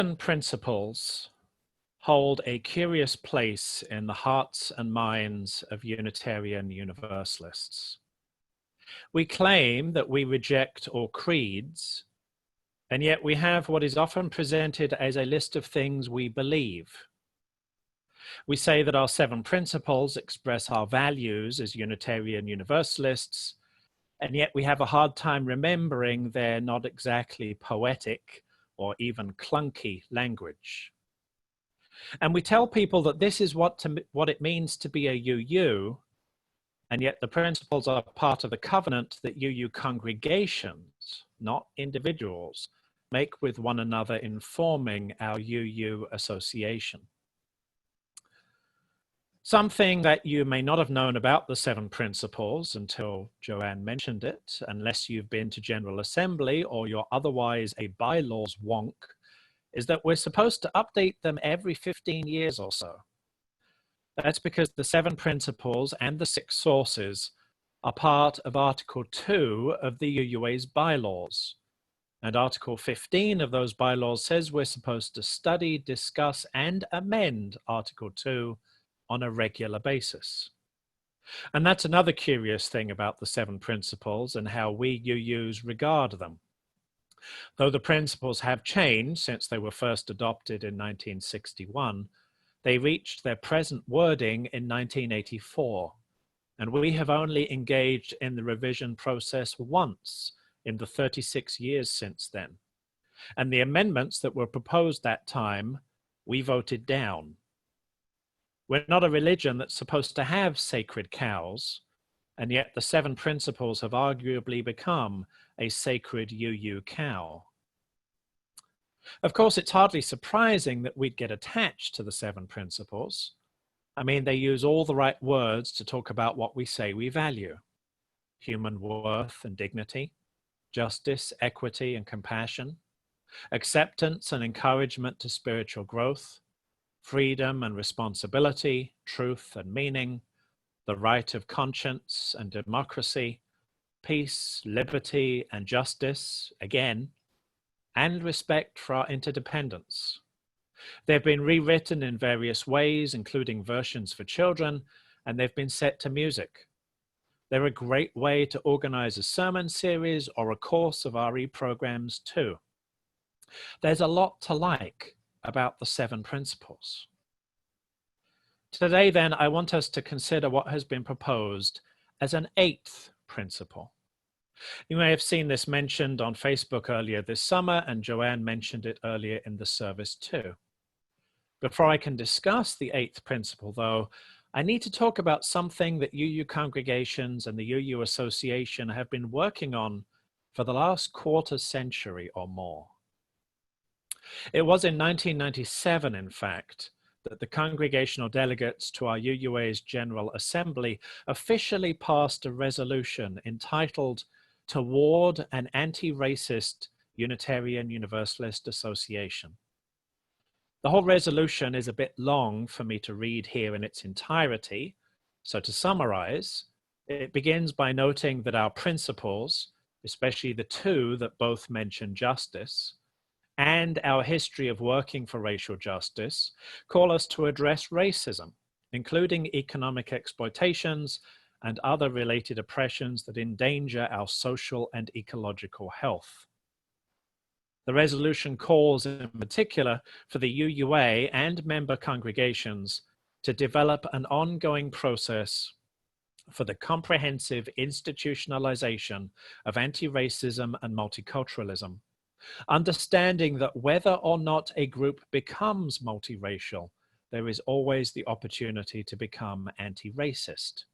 Principles hold a curious place in the hearts and minds of Unitarian Universalists. We claim that we reject all creeds, and yet we have what is often presented as a list of things we believe. We say that our 7 principles express our values as Unitarian Universalists, and yet we have a hard time remembering they're not exactly poetic or even clunky language. And we tell people that this is what it means to be a UU, and yet the principles are part of the covenant that UU congregations, not individuals, make with one another in forming our UU association. Something that you may not have known about the 7 principles until Joanne mentioned it, unless you've been to General Assembly or you're otherwise a bylaws wonk, is that we're supposed to update them every 15 years or so. That's because the 7 principles and the 6 sources are part of Article 2 of the UUA's bylaws. And Article 15 of those bylaws says we're supposed to study, discuss, and amend Article 2 on a regular basis. And that's another curious thing about the 7 principles and how we UUs regard them. Though the principles have changed since they were first adopted in 1961, they reached their present wording in 1984, and we have only engaged in the revision process once in the 36 years since then. And the amendments that were proposed that time, we voted down. We're not a religion that's supposed to have sacred cows, and yet the 7 principles have arguably become a sacred UU cow. Of course, it's hardly surprising that we'd get attached to the 7 principles. I mean, they use all the right words to talk about what we say we value: human worth and dignity, justice, equity, and compassion, acceptance and encouragement to spiritual growth, freedom and responsibility, truth and meaning, the right of conscience and democracy, peace, liberty, and justice, again, and respect for our interdependence. They've been rewritten in various ways, including versions for children, and they've been set to music. They're a great way to organize a sermon series or a course of RE programs too. There's a lot to like about the 7 principles. Today, then, I want us to consider what has been proposed as an 8th principle. You may have seen this mentioned on Facebook earlier this summer, and Joanne mentioned it earlier in the service too. Before I can discuss the 8th principle, though, I need to talk about something that UU congregations and the UU Association have been working on for the last quarter century or more. It was in 1997, in fact, that the congregational delegates to our UUA's General Assembly officially passed a resolution entitled Toward an Anti-Racist Unitarian Universalist Association. The whole resolution is a bit long for me to read here in its entirety, so to summarize, it begins by noting that our principles, especially the 2 that both mention justice, and our history of working for racial justice, call us to address racism, including economic exploitations and other related oppressions that endanger our social and ecological health. The resolution calls in particular for the UUA and member congregations to develop an ongoing process for the comprehensive institutionalization of anti-racism and multiculturalism, understanding that whether or not a group becomes multiracial, there is always the opportunity to become anti-racist.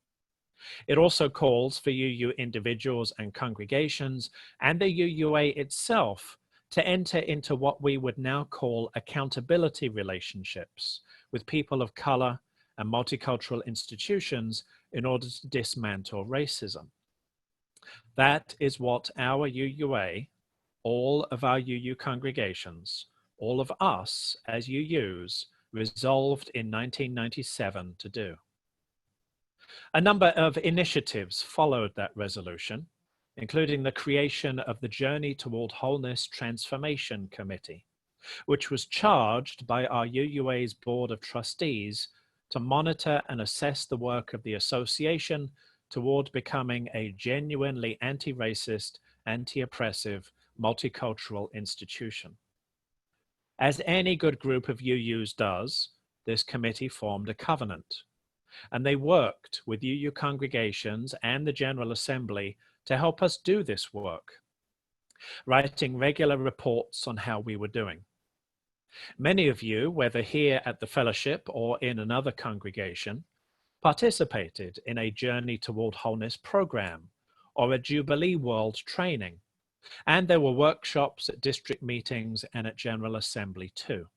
It also calls for UU individuals and congregations and the UUA itself to enter into what we would now call accountability relationships with people of color and multicultural institutions in order to dismantle racism. That is what our UUA, all of our UU congregations, all of us as UUs, resolved in 1997 to do. A number of initiatives followed that resolution, including the creation of the Journey Toward Wholeness Transformation Committee, which was charged by our UUA's Board of Trustees to monitor and assess the work of the association toward becoming a genuinely anti-racist, anti-oppressive, multicultural institution. As any good group of UUs does, this committee formed a covenant, and they worked with UU congregations and the General Assembly to help us do this work, writing regular reports on how we were doing. Many of you, whether here at the fellowship or in another congregation, participated in a Journey Toward Wholeness program or a Jubilee World training, and there were workshops at district meetings and at General Assembly too.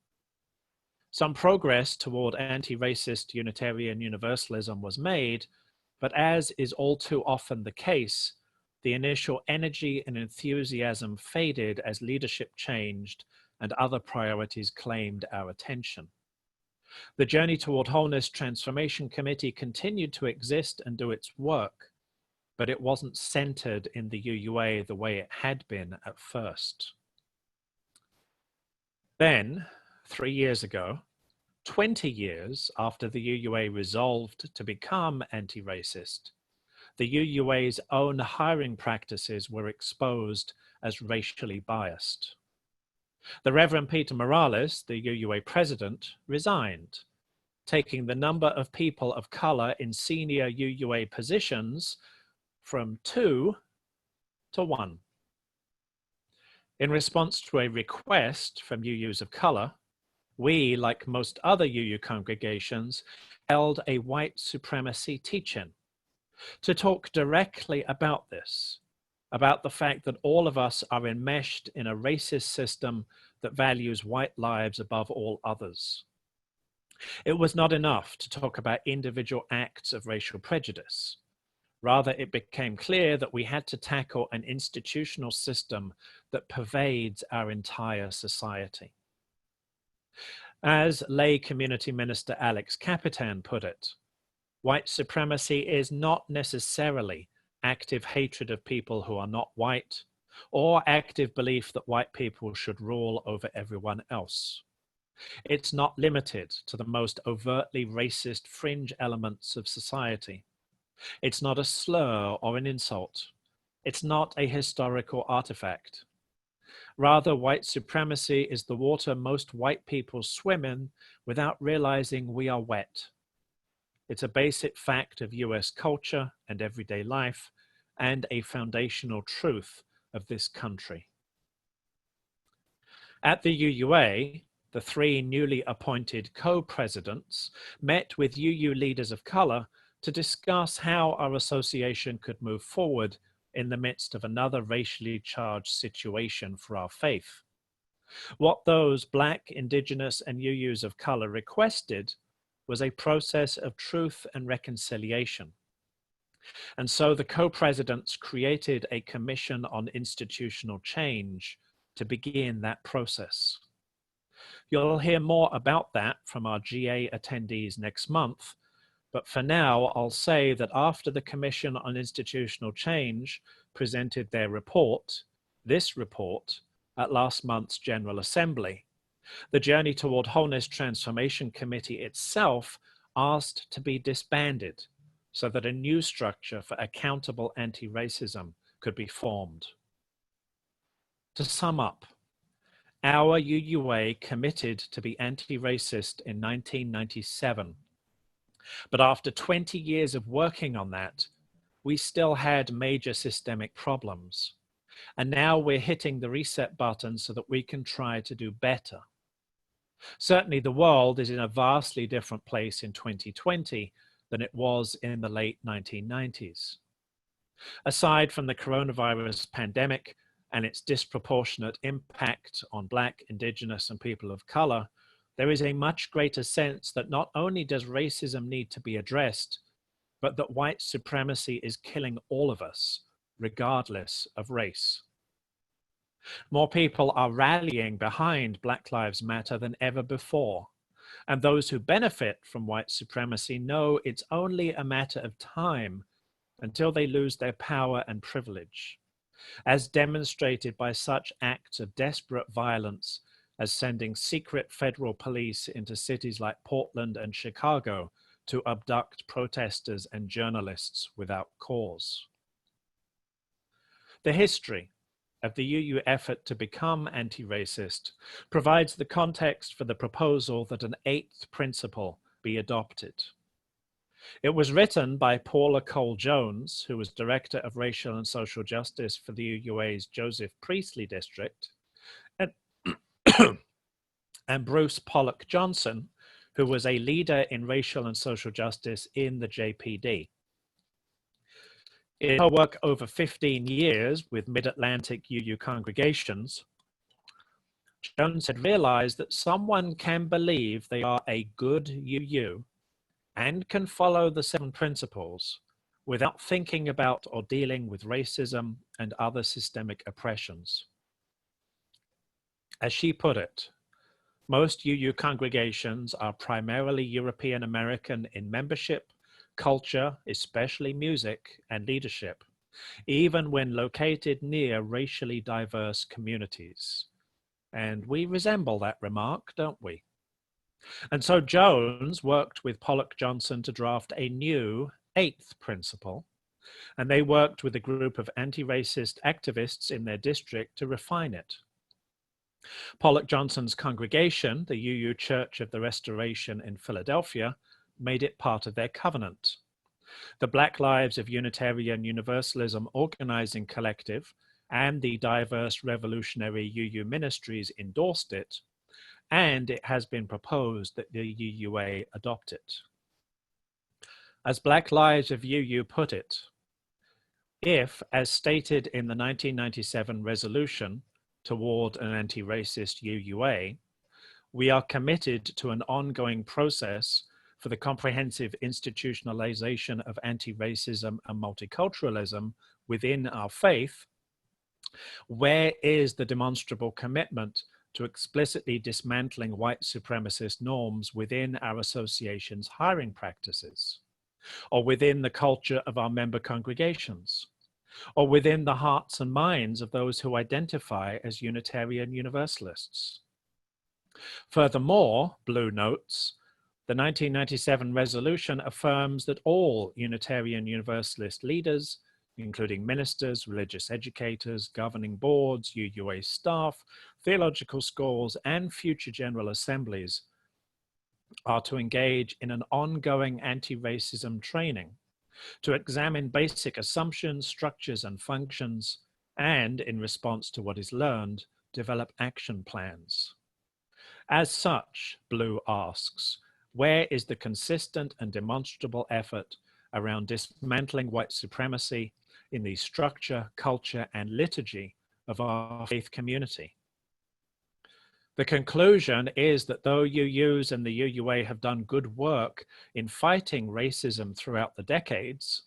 Some progress toward anti-racist Unitarian Universalism was made, but as is all too often the case, the initial energy and enthusiasm faded as leadership changed and other priorities claimed our attention. The Journey Toward Wholeness Transformation Committee continued to exist and do its work, but it wasn't centered in the UUA the way it had been at first. Then, 3 years ago, 20 years after the UUA resolved to become anti-racist, the UUA's own hiring practices were exposed as racially biased. The Reverend Peter Morales, the UUA president, resigned, taking the number of people of color in senior UUA positions from 2 to 1. In response to a request from UUs of color, we, like most other UU congregations, held a white supremacy teach-in to talk directly about this, about the fact that all of us are enmeshed in a racist system that values white lives above all others. It was not enough to talk about individual acts of racial prejudice. Rather, it became clear that we had to tackle an institutional system that pervades our entire society. As lay community minister Alex Capitan put it, white supremacy is not necessarily active hatred of people who are not white, or active belief that white people should rule over everyone else. It's not limited to the most overtly racist fringe elements of society. It's not a slur or an insult. It's not a historical artifact. Rather, white supremacy is the water most white people swim in without realizing we are wet. It's a basic fact of US culture and everyday life, and a foundational truth of this country. At the UUA, the 3 newly appointed co-presidents met with UU leaders of color to discuss how our association could move forward in the midst of another racially charged situation for our faith. What those Black, Indigenous, and UUs of color requested was a process of truth and reconciliation. And so the co-presidents created a commission on institutional change to begin that process. You'll hear more about that from our GA attendees next month, but for now, I'll say that after the Commission on Institutional Change presented their report, this report, at last month's General Assembly, the Journey Toward Wholeness Transformation Committee itself asked to be disbanded so that a new structure for accountable anti-racism could be formed. To sum up, our UUA committed to be anti-racist in 1997. But after 20 years of working on that, we still had major systemic problems. And now we're hitting the reset button so that we can try to do better. Certainly the world is in a vastly different place in 2020 than it was in the late 1990s. Aside from the coronavirus pandemic and its disproportionate impact on Black, Indigenous, and people of color, there is a much greater sense that not only does racism need to be addressed, but that white supremacy is killing all of us, regardless of race. More people are rallying behind Black Lives Matter than ever before, and those who benefit from white supremacy know it's only a matter of time until they lose their power and privilege, as demonstrated by such acts of desperate violence as sending secret federal police into cities like Portland and Chicago to abduct protesters and journalists without cause. The history of the UU effort to become anti-racist provides the context for the proposal that an eighth principle be adopted. It was written by Paula Cole Jones, who was Director of Racial and Social Justice for the UUA's Joseph Priestley District, and, and Bruce Pollock Johnson, who was a leader in racial and social justice in the JPD. In her work over 15 years with Mid-Atlantic UU congregations, Jones had realized that someone can believe they are a good UU and can follow the 7 principles without thinking about or dealing with racism and other systemic oppressions. As she put it, most UU congregations are primarily European American in membership, culture, especially music, and leadership, even when located near racially diverse communities. And we resemble that remark, don't we? And so Jones worked with Pollock Johnson to draft a new 8th principle, and they worked with a group of anti-racist activists in their district to refine it. Pollock Johnson's congregation, the UU Church of the Restoration in Philadelphia, made it part of their covenant. The Black Lives of Unitarian Universalism Organizing Collective and the Diverse Revolutionary UU Ministries endorsed it, and it has been proposed that the UUA adopt it. As Black Lives of UU put it, if, as stated in the 1997 resolution toward an anti-racist UUA, we are committed to an ongoing process for the comprehensive institutionalization of anti-racism and multiculturalism within our faith, where is the demonstrable commitment to explicitly dismantling white supremacist norms within our association's hiring practices, or within the culture of our member congregations, or within the hearts and minds of those who identify as Unitarian Universalists? Furthermore, Blue notes, the 1997 resolution affirms that all Unitarian Universalist leaders, including ministers, religious educators, governing boards, UUA staff, theological schools, and future General Assemblies, are to engage in an ongoing anti-racism training, to examine basic assumptions, structures, and functions, and, in response to what is learned, develop action plans. As such, Blue asks, where is the consistent and demonstrable effort around dismantling white supremacy in the structure, culture, and liturgy of our faith community? The conclusion is that though UUs and the UUA have done good work in fighting racism throughout the decades,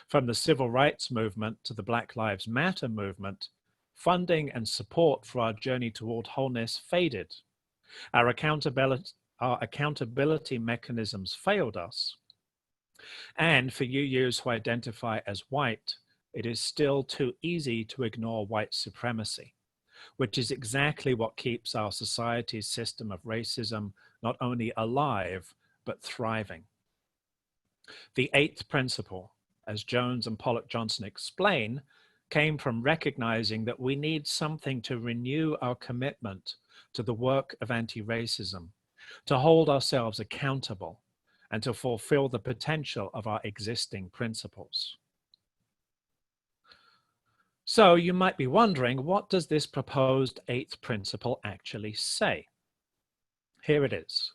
from the civil rights movement to the Black Lives Matter movement, funding and support for our journey toward wholeness faded. Our accountability mechanisms failed us. And for UUs who identify as white, it is still too easy to ignore white supremacy, which is exactly what keeps our society's system of racism not only alive, but thriving. The 8th principle, as Jones and Pollock Johnson explain, came from recognizing that we need something to renew our commitment to the work of anti-racism, to hold ourselves accountable, and to fulfill the potential of our existing principles. So you might be wondering, what does this proposed 8th principle actually say? Here it is.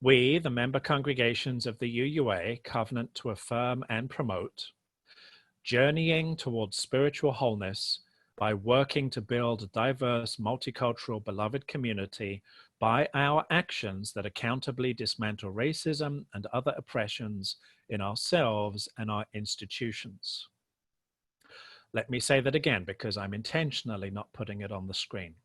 We, the member congregations of the UUA, covenant to affirm and promote, journeying towards spiritual wholeness by working to build a diverse, multicultural, beloved community by our actions that accountably dismantle racism and other oppressions in ourselves and our institutions. Let me say that again, because I'm intentionally not putting it on the screen.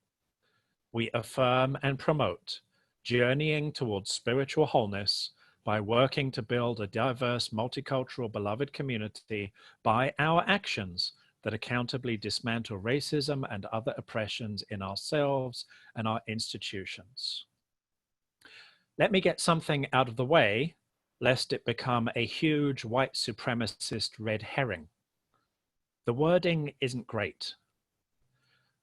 We affirm and promote journeying towards spiritual wholeness by working to build a diverse, multicultural, beloved community by our actions that accountably dismantle racism and other oppressions in ourselves and our institutions. Let me get something out of the way, lest it become a huge white supremacist red herring. The wording isn't great.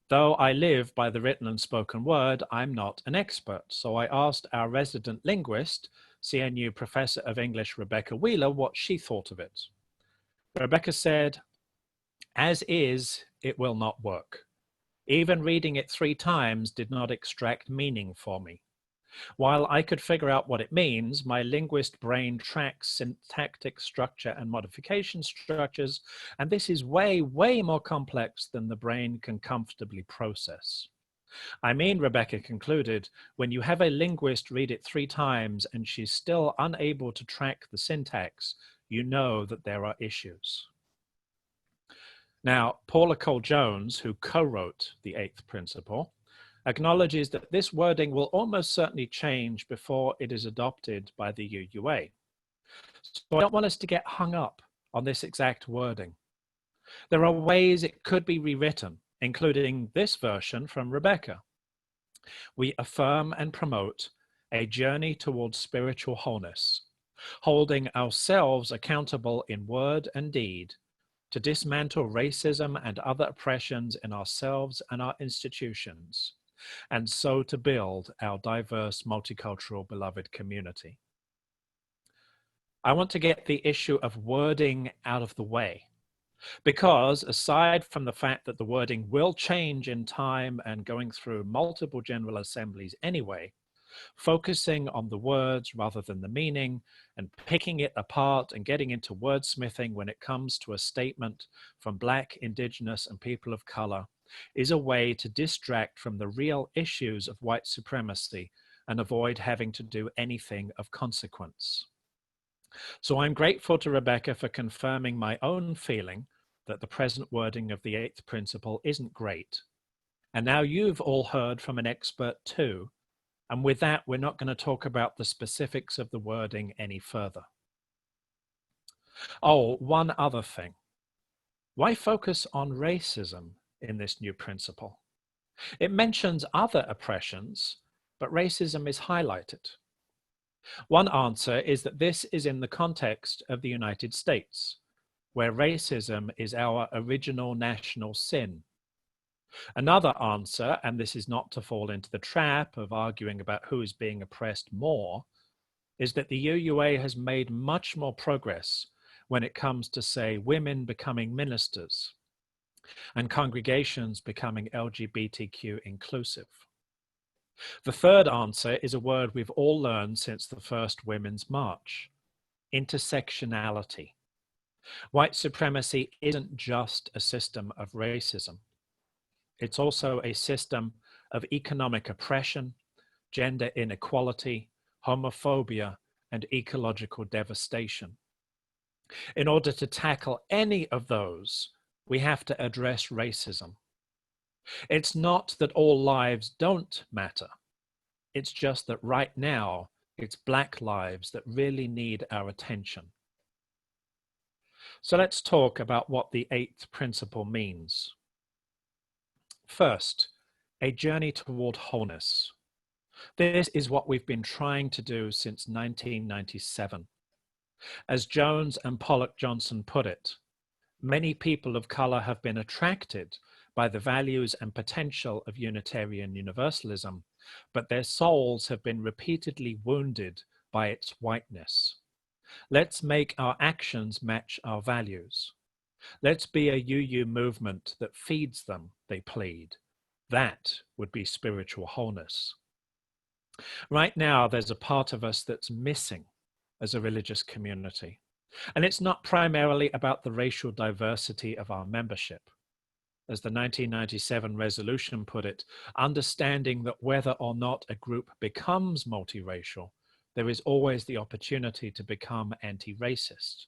Though I live by the written and spoken word, I'm not an expert. So I asked our resident linguist, CNU Professor of English, Rebecca Wheeler, what she thought of it. Rebecca said, as is, it will not work. Even reading it 3 times did not extract meaning for me. While I could figure out what it means, my linguist brain tracks syntactic structure and modification structures, and this is way, way more complex than the brain can comfortably process. I mean, Rebecca concluded, when you have a linguist read it 3 times and she's still unable to track the syntax, you know that there are issues. Now, Paula Cole-Jones, who co-wrote the 8th principle, acknowledges that this wording will almost certainly change before it is adopted by the UUA. So I don't want us to get hung up on this exact wording. There are ways it could be rewritten, including this version from Rebecca. We affirm and promote a journey towards spiritual wholeness, holding ourselves accountable in word and deed to dismantle racism and other oppressions in ourselves and our institutions, and so to build our diverse, multicultural, beloved community. I want to get the issue of wording out of the way, because aside from the fact that the wording will change in time and going through multiple General Assemblies anyway, focusing on the words rather than the meaning and picking it apart and getting into wordsmithing when it comes to a statement from Black, Indigenous, and people of color is a way to distract from the real issues of white supremacy and avoid having to do anything of consequence. So I'm grateful to Rebecca for confirming my own feeling that the present wording of the 8th principle isn't great. And now you've all heard from an expert too. And with that, we're not going to talk about the specifics of the wording any further. Oh, one other thing. Why focus on racism in this new principle? It mentions other oppressions, but racism is highlighted. One answer is that this is in the context of the United States, where racism is our original national sin. Another answer, and this is not to fall into the trap of arguing about who is being oppressed more, is that the UUA has made much more progress when it comes to, say, women becoming ministers and congregations becoming LGBTQ inclusive. The third answer is a word we've all learned since the first Women's March: intersectionality. White supremacy isn't just a system of racism. It's also a system of economic oppression, gender inequality, homophobia, and ecological devastation. In order to tackle any of those, we have to address racism. It's not that all lives don't matter. It's just that right now, it's Black lives that really need our attention. So let's talk about what the 8th principle means. First, a journey toward wholeness. This is what we've been trying to do since 1997. As Jones and Pollock Johnson put it, many people of color have been attracted by the values and potential of Unitarian Universalism, but their souls have been repeatedly wounded by its whiteness. Let's make our actions match our values. Let's be a UU movement that feeds them, they plead. That would be spiritual wholeness. Right now, there's a part of us that's missing as a religious community. And it's not primarily about the racial diversity of our membership. As the 1997 resolution put it, understanding that whether or not a group becomes multiracial, there is always the opportunity to become anti-racist.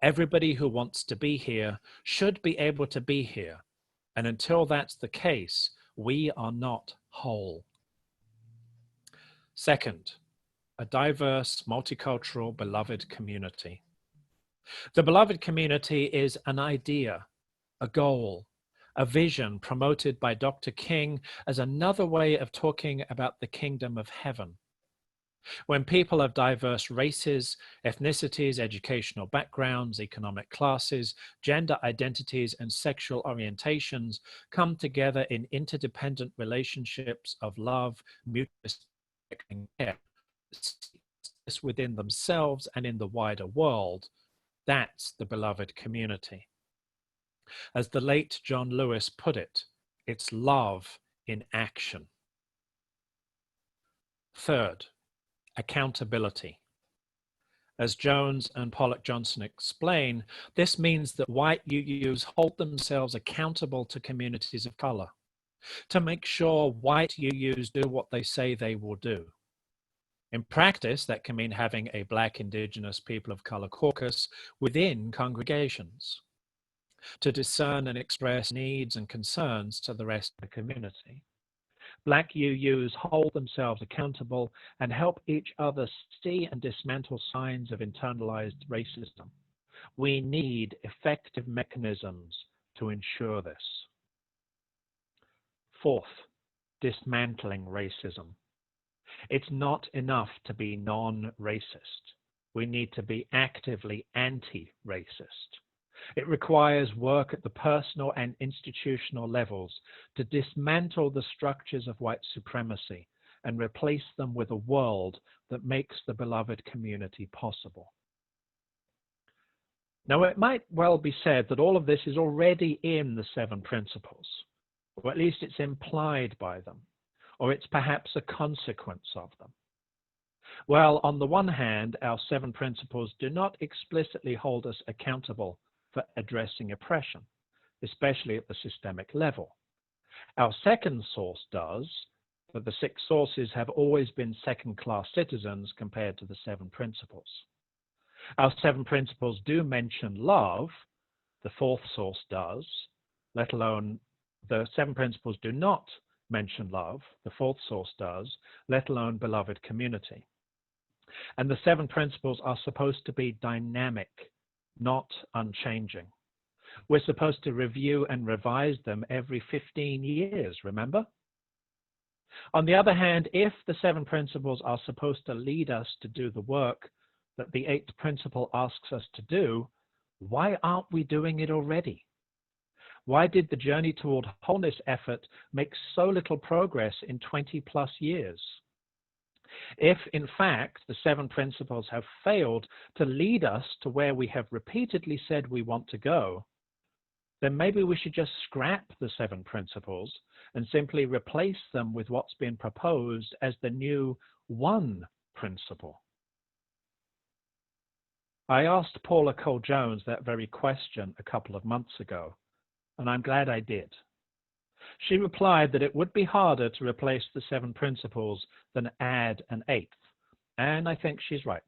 Everybody who wants to be here should be able to be here. And until that's the case, we are not whole. Second, a diverse, multicultural, beloved community. The beloved community is an idea, a goal, a vision promoted by Dr. King as another way of talking about the kingdom of heaven. When people of diverse races, ethnicities, educational backgrounds, economic classes, gender identities, and sexual orientations come together in interdependent relationships of love, mutual respect, and care, within themselves and in the wider world, that's the beloved community. As the late John Lewis put it, it's love in action. Third, accountability. As Jones and Pollock Johnson explain, this means that white UUs hold themselves accountable to communities of color to make sure white UUs do what they say they will do. In practice, that can mean having a Black, Indigenous, people of color caucus within congregations to discern and express needs and concerns to the rest of the community. Black UUs hold themselves accountable and help each other see and dismantle signs of internalized racism. We need effective mechanisms to ensure this. Fourth, dismantling racism. It's not enough to be non-racist. We need to be actively anti-racist. It requires work at the personal and institutional levels to dismantle the structures of white supremacy and replace them with a world that makes the beloved community possible. Now, it might well be said that all of this is already in the 7 principles, or at least it's implied by them, or it's perhaps a consequence of them. Well, on the one hand, our 7 principles do not explicitly hold us accountable for addressing oppression, especially at the systemic level. Our second source does, but the 6 sources have always been second-class citizens compared to the 7 principles. Our 7 principles do mention love, the 4th source does, let alone the 7 principles do not mention love, the 4th source does, let alone beloved community. And the 7 principles are supposed to be dynamic, not unchanging. We're supposed to review and revise them every 15 years, remember? On the other hand, if the 7 principles are supposed to lead us to do the work that the 8th principle asks us to do, why aren't we doing it already? Why did the Journey Toward Wholeness effort make so little progress in 20+ years? If, in fact, the 7 principles have failed to lead us to where we have repeatedly said we want to go, then maybe we should just scrap the 7 principles and simply replace them with what's been proposed as the new 1 principle. I asked Paula Cole-Jones that very question a couple of months ago, and I'm glad I did. She replied that it would be harder to replace the 7 principles than add an 8th, and I think she's right.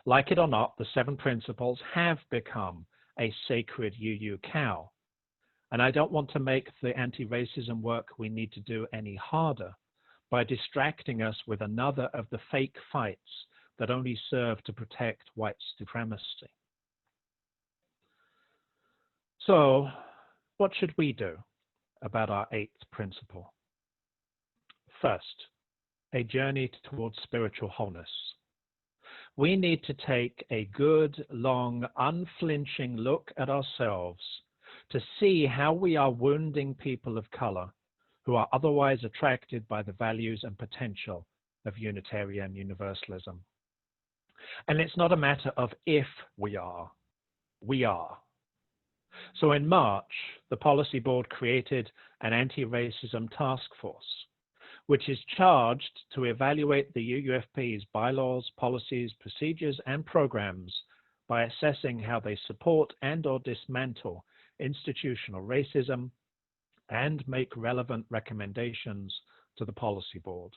Like it or not, the 7 principles have become a sacred UU cow, and I don't want to make the anti-racism work we need to do any harder by distracting us with another of the fake fights that only serve to protect white supremacy. So, what should we do about our 8th principle? First, a journey towards spiritual wholeness. We need to take a good, long, unflinching look at ourselves to see how we are wounding people of color who are otherwise attracted by the values and potential of Unitarian Universalism. And it's not a matter of if we are, we are. So in March, the Policy Board created an anti-racism task force, which is charged to evaluate the UUFP's bylaws, policies, procedures, and programs by assessing how they support and/or dismantle institutional racism and make relevant recommendations to the Policy Board.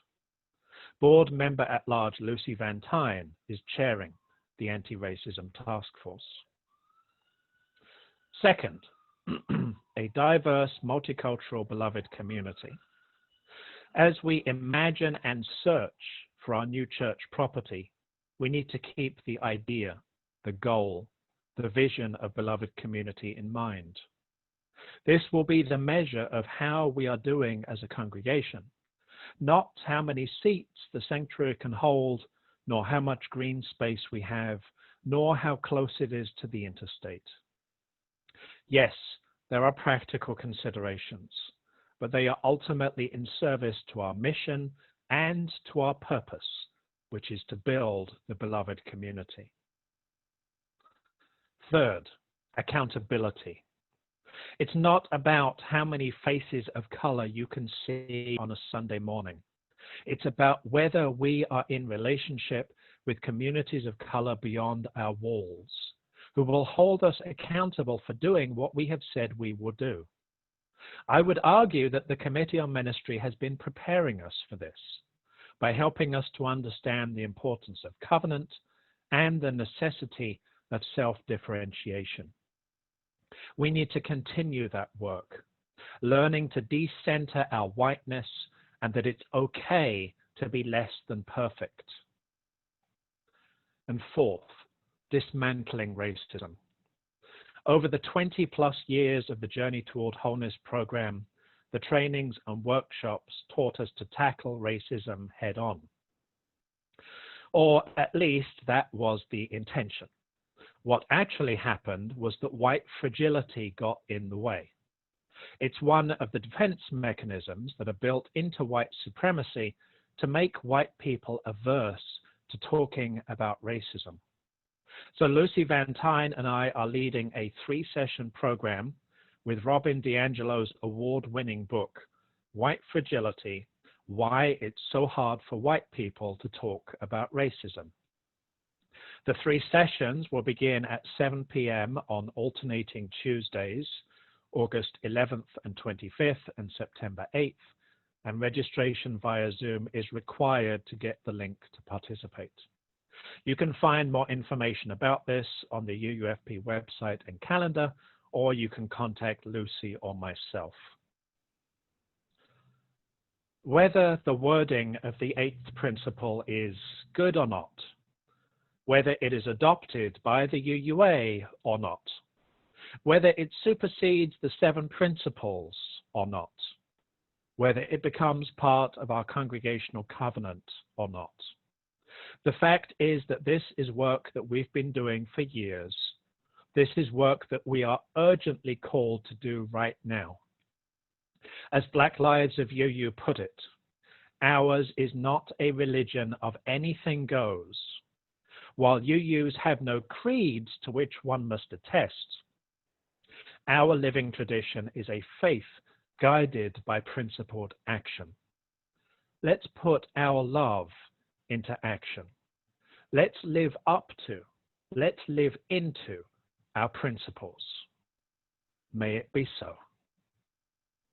Board member at large Lucy Van Tyne is chairing the anti-racism task force. Second, a diverse, multicultural, beloved community. As we imagine and search for our new church property, we need to keep the idea, the goal, the vision of beloved community in mind. This will be the measure of how we are doing as a congregation, not how many seats the sanctuary can hold, nor how much green space we have, nor how close it is to the interstate. Yes, there are practical considerations, but they are ultimately in service to our mission and to our purpose, which is to build the beloved community. Third, accountability. It's not about how many faces of color you can see on a Sunday morning. It's about whether we are in relationship with communities of color beyond our walls, who will hold us accountable for doing what we have said we will do. I would argue that the Committee on Ministry has been preparing us for this by helping us to understand the importance of covenant and the necessity of self-differentiation. We need to continue that work, learning to decenter our whiteness and that it's okay to be less than perfect. And fourth, dismantling racism. Over the 20+ years of the Journey Toward Wholeness program, the trainings and workshops taught us to tackle racism head on. Or at least that was the intention. What actually happened was that white fragility got in the way. It's one of the defense mechanisms that are built into white supremacy to make white people averse to talking about racism. So Lucy Van Tyne and I are leading a 3-session program with Robin DiAngelo's award-winning book, White Fragility: Why It's So Hard for White People to Talk About Racism. The 3 sessions will begin at 7 p.m. on alternating Tuesdays, August 11th and 25th and September 8th, and registration via Zoom is required to get the link to participate. You can find more information about this on the UUFP website and calendar, or you can contact Lucy or myself. Whether the wording of the 8th principle is good or not, whether it is adopted by the UUA or not, whether it supersedes the 7 principles or not, whether it becomes part of our congregational covenant or not. The fact is that this is work that we've been doing for years. This is work that we are urgently called to do right now. As Black Lives of UU put it, ours is not a religion of anything goes. While UUs have no creeds to which one must attest, our living tradition is a faith guided by principled action. Let's put our love into action. Let's live up to, let's live into our principles. May it be so.